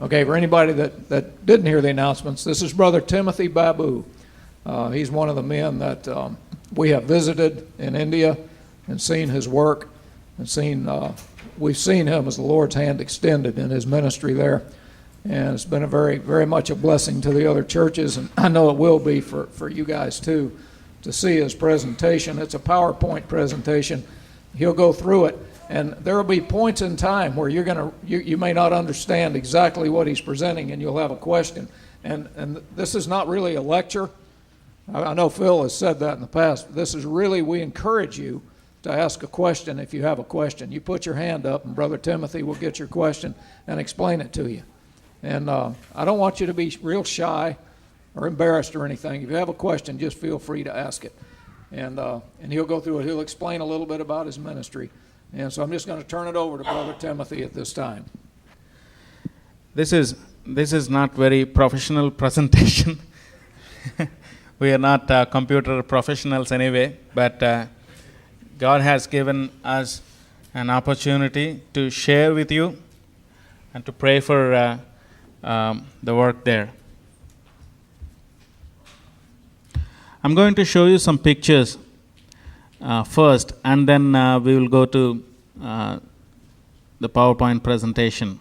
Okay, for anybody that didn't hear the announcements, this is Brother Timothy Babu. He's one of the men that we have visited in India and seen his work and we've seen him as the Lord's hand extended in his ministry there. And it's been a very, very much a blessing to the other churches, and I know it will be for you guys too, to see his presentation. It's a PowerPoint presentation. He'll go through it, and there will be points in time where you may not understand exactly what he's presenting, and you'll have a question. And this is not really a lecture. I know Phil has said that in the past. This is really, we encourage you to ask a question if you have a question. You put your hand up, and Brother Timothy will get your question and explain it to you. And I don't want you to be real shy or embarrassed or anything. If you have a question, just feel free to ask it. And he'll go through it. He'll explain a little bit about his ministry. And so I'm just going to turn it over to Brother Timothy at this time. This is not very professional presentation. We are not computer professionals anyway, but God has given us an opportunity to share with you and to pray for the work there. I'm going to show you some pictures first, and then we will go to the PowerPoint presentation.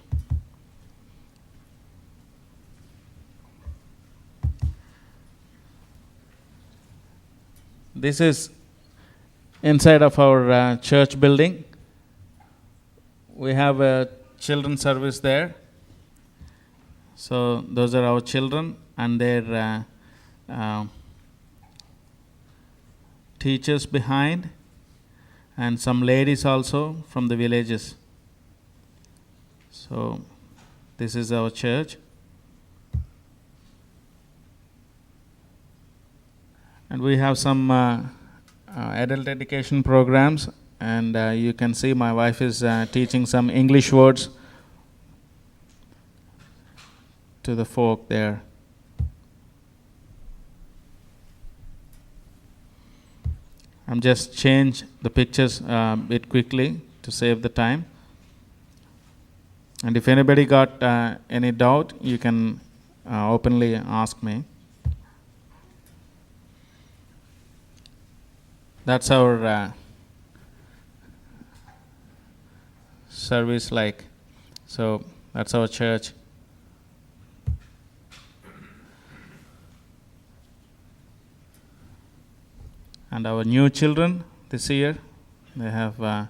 This is inside of our church building. We have a children's service there. So those are our children and their teachers behind, and some ladies also from the villages. So this is our church. And we have some adult education programs, and you can see my wife is teaching some English words to the folk there. I'm just change the pictures a bit quickly to save the time. And if anybody got any doubt, you can openly ask me. That's our service like. So that's our church. And our new children this year, they have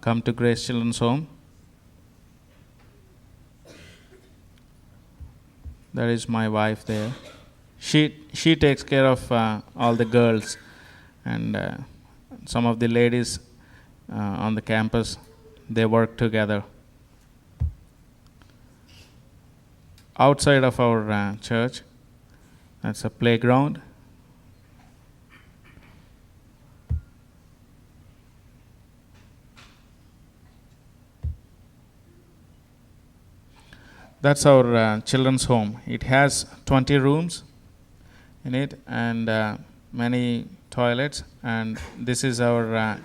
come to Grace Children's Home. There is my wife there. She takes care of all the girls, and some of the ladies on the campus, they work together. Outside of our church, that's a playground. That's our children's home. It has 20 rooms in it and many toilets. And this is our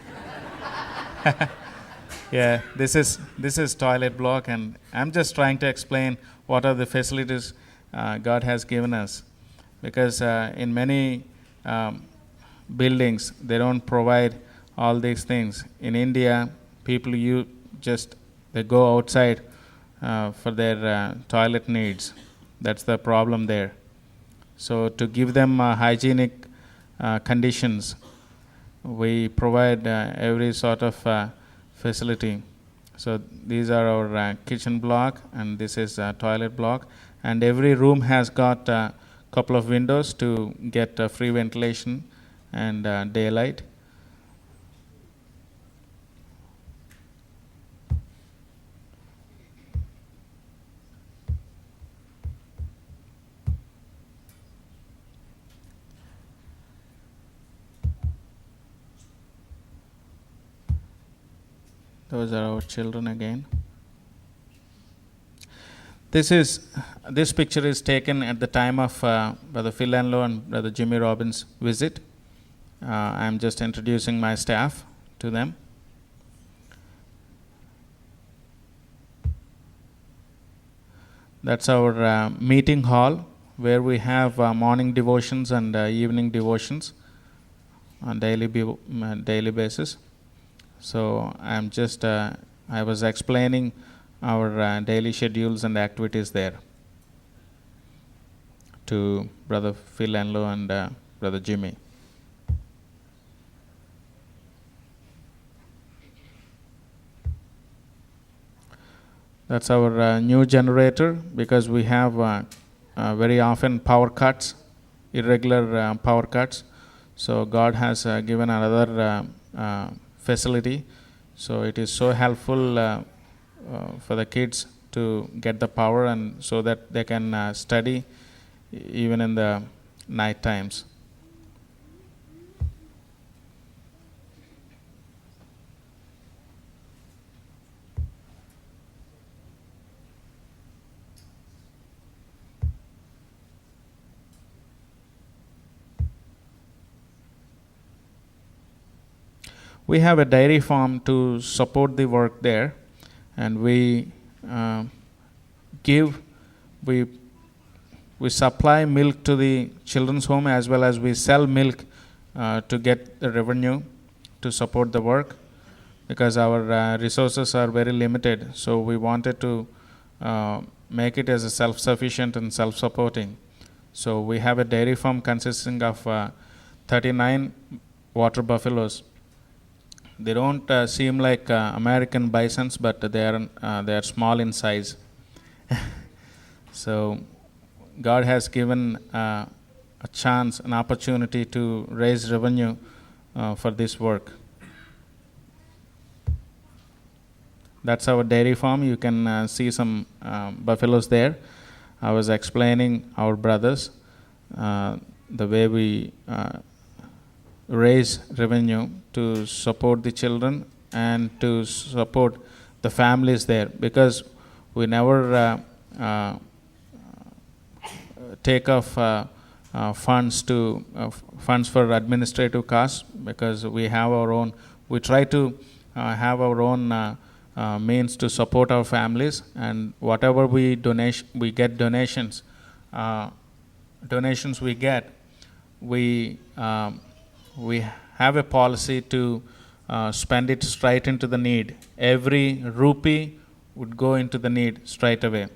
yeah. This is toilet block, and I'm just trying to explain what are the facilities God has given us, because in many buildings they don't provide all these things. In India, people they go outside for their toilet needs. That's the problem there. So to give them hygienic conditions, we provide every sort of facility. So these are our kitchen block, and this is a toilet block, and every room has got a couple of windows to get free ventilation and daylight. Those are our children again. This picture is taken at the time of Brother Phil Enlow and Brother Jimmy Robbins' visit. I'm just introducing my staff to them. That's our meeting hall where we have morning devotions and evening devotions on daily basis. So I was explaining our daily schedules and activities there to Brother Phil Enlow and Brother Jimmy. That's our new generator, because we have very often power cuts, irregular power cuts. So God has given another facility. So it is so helpful for the kids to get the power, and so that they can study even in the night times. We have a dairy farm to support the work there, and we supply milk to the children's home, as well as we sell milk to get the revenue to support the work, because our resources are very limited. So we wanted to make it as a self-sufficient and self-supporting. So we have a dairy farm consisting of 39 water buffaloes. They don't seem like American bisons, but they are small in size. So God has given a chance, an opportunity to raise revenue for this work. That's our dairy farm. You can see some buffaloes there. I was explaining our brothers the way we raise revenue to support the children and to support the families there, because we never take off funds for administrative costs, because we have our own. We try to have our own means to support our families, and whatever we get donations we get, we have a policy to spend it straight into the need. Every rupee would go into the need straight away.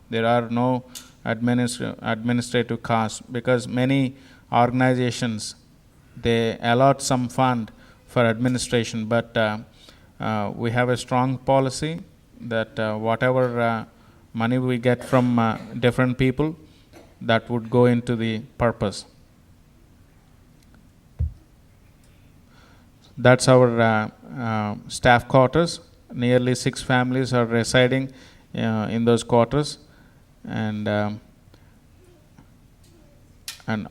There are no administrative costs, because many organizations, they allot some fund for administration, but we have a strong policy that whatever money we get from different people, that would go into the purpose. That's our staff quarters. Nearly 6 families are residing in those quarters, and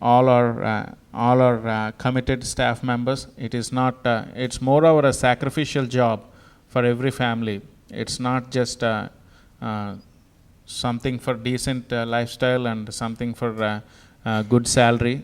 all our committed staff members. It is not. It's more of a sacrificial job for every family. It's not just something for decent lifestyle and something for good salary.